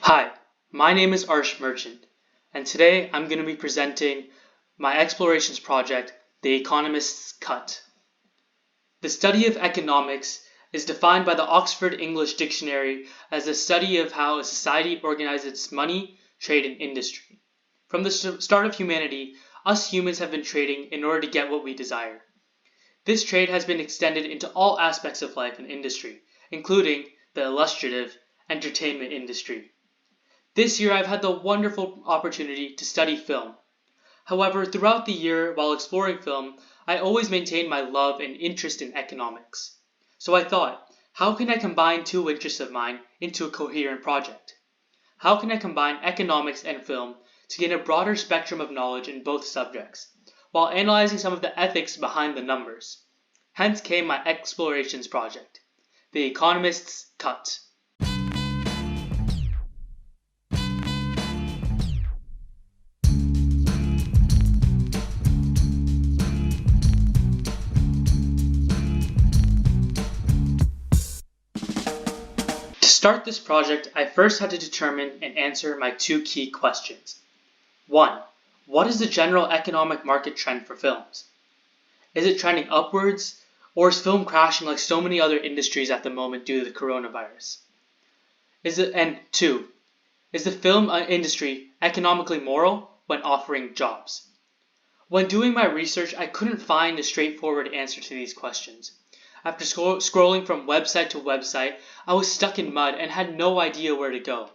Hi, my name is ArshM, and today I'm going to be presenting my explorations project, The Economist's Cut. The study of economics is defined by the Oxford English Dictionary as the study of how a society organizes its money, trade, and industry. From the start of humanity, us humans have been trading in order to get what we desire. This trade has been extended into all aspects of life and industry, including the illustrative entertainment industry. This year I've had the wonderful opportunity to study film. However, throughout the year while exploring film, I always maintained my love and interest in economics. So I thought, how can I combine two interests of mine into a coherent project? How can I combine economics and film to gain a broader spectrum of knowledge in both subjects, while analyzing some of the ethics behind the numbers? Hence came my explorations project, The Economist's Cut. To start this project, I first had to determine and answer my two key questions. 1. What is the general economic market trend for films? Is it trending upwards, or is film crashing like so many other industries at the moment due to the coronavirus? 2. Is the film industry economically moral when offering jobs? When doing my research, I couldn't find a straightforward answer to these questions. After scrolling from website to website, I was stuck in mud and had no idea where to go.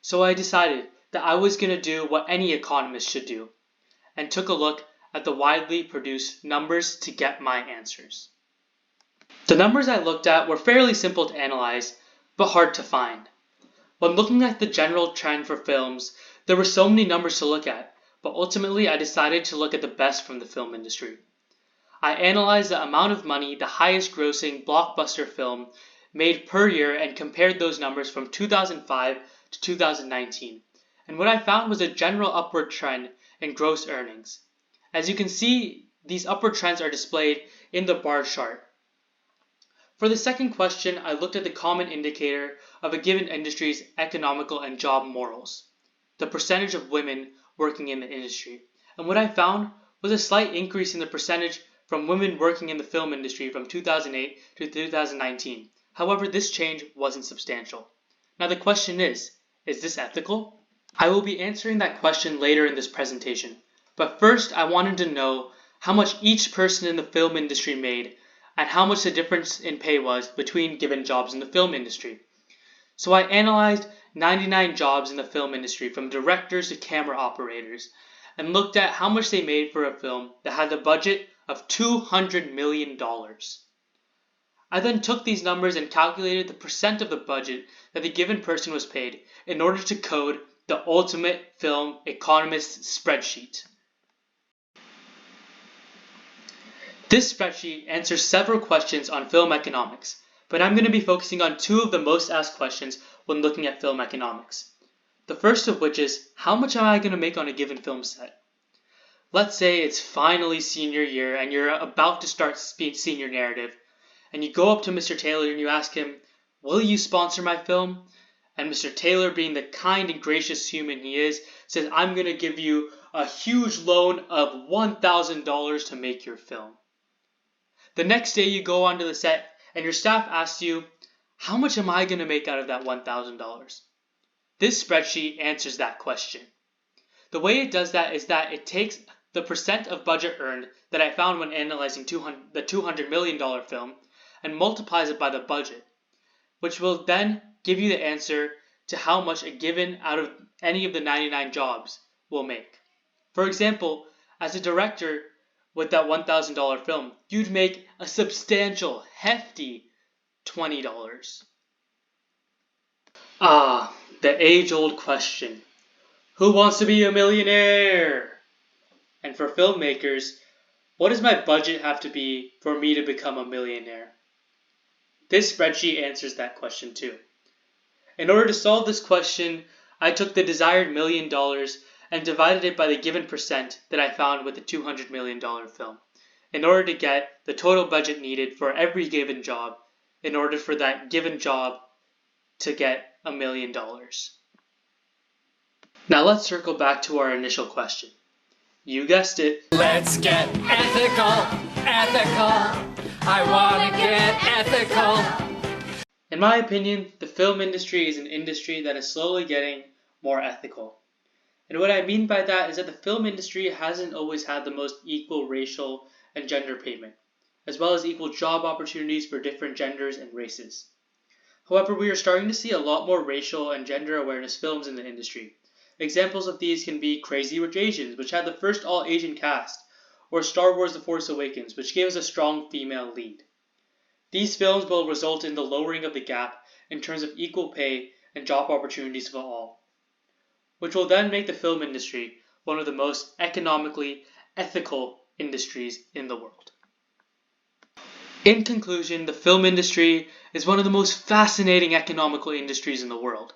So I decided that I was going to do what any economist should do, and took a look at the widely produced numbers to get my answers. The numbers I looked at were fairly simple to analyze, but hard to find. When looking at the general trend for films, there were so many numbers to look at, but ultimately I decided to look at the best from the film industry. I analyzed the amount of money the highest grossing blockbuster film made per year and compared those numbers from 2005 to 2019. And what I found was a general upward trend in gross earnings. As you can see, these upward trends are displayed in the bar chart. For the second question, I looked at the common indicator of a given industry's economical and job morals, the percentage of women working in the industry. And what I found was a slight increase in the percentage from women working in the film industry from 2008 to 2019. However, this change wasn't substantial. Now the question is this ethical? I will be answering that question later in this presentation, but first I wanted to know how much each person in the film industry made and how much the difference in pay was between given jobs in the film industry. So I analyzed 99 jobs in the film industry from directors to camera operators and looked at how much they made for a film that had a budget of $200 million. I then took these numbers and calculated the percent of the budget that the given person was paid in order to code the ultimate film economist's spreadsheet. This spreadsheet answers several questions on film economics, but I'm going to be focusing on two of the most asked questions when looking at film economics. The first of which is, how much am I going to make on a given film set? Let's say it's finally senior year and you're about to start senior narrative, and you go up to Mr. Taylor and you ask him, will you sponsor my film? And Mr. Taylor, being the kind and gracious human he is, says, I'm going to give you a huge loan of $1,000 to make your film. The next day you go onto the set and your staff asks you, how much am I going to make out of that $1,000? This spreadsheet answers that question. The way it does that is that it takes the percent of budget earned that I found when analyzing the $200 million film and multiplies it by the budget, which will then give you the answer to how much a given out of any of the 99 jobs will make. For example, as a director with that $1,000 film, you'd make a substantial, hefty $20. The age-old question. Who wants to be a millionaire? And for filmmakers, what does my budget have to be for me to become a millionaire? This spreadsheet answers that question too. In order to solve this question, I took the desired $1 million and divided it by the given percent that I found with the $200 million film, in order to get the total budget needed for every given job, in order for that given job to get $1 million. Now let's circle back to our initial question. You guessed it. Let's get ethical, ethical. I wanna get ethical. In my opinion, the film industry is an industry that is slowly getting more ethical. And what I mean by that is that the film industry hasn't always had the most equal racial and gender payment, as well as equal job opportunities for different genders and races. However, we are starting to see a lot more racial and gender awareness films in the industry. Examples of these can be Crazy Rich Asians, which had the first all-Asian cast, or Star Wars The Force Awakens, which gave us a strong female lead. These films will result in the lowering of the gap in terms of equal pay and job opportunities for all, which will then make the film industry one of the most economically ethical industries in the world. In conclusion, the film industry is one of the most fascinating economical industries in the world.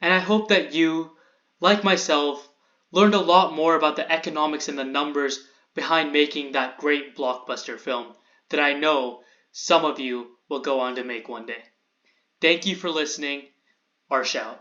And I hope that you, like myself, learned a lot more about the economics and the numbers behind making that great blockbuster film that I know some of you will go on to make one day. Thank you for listening. ArshM.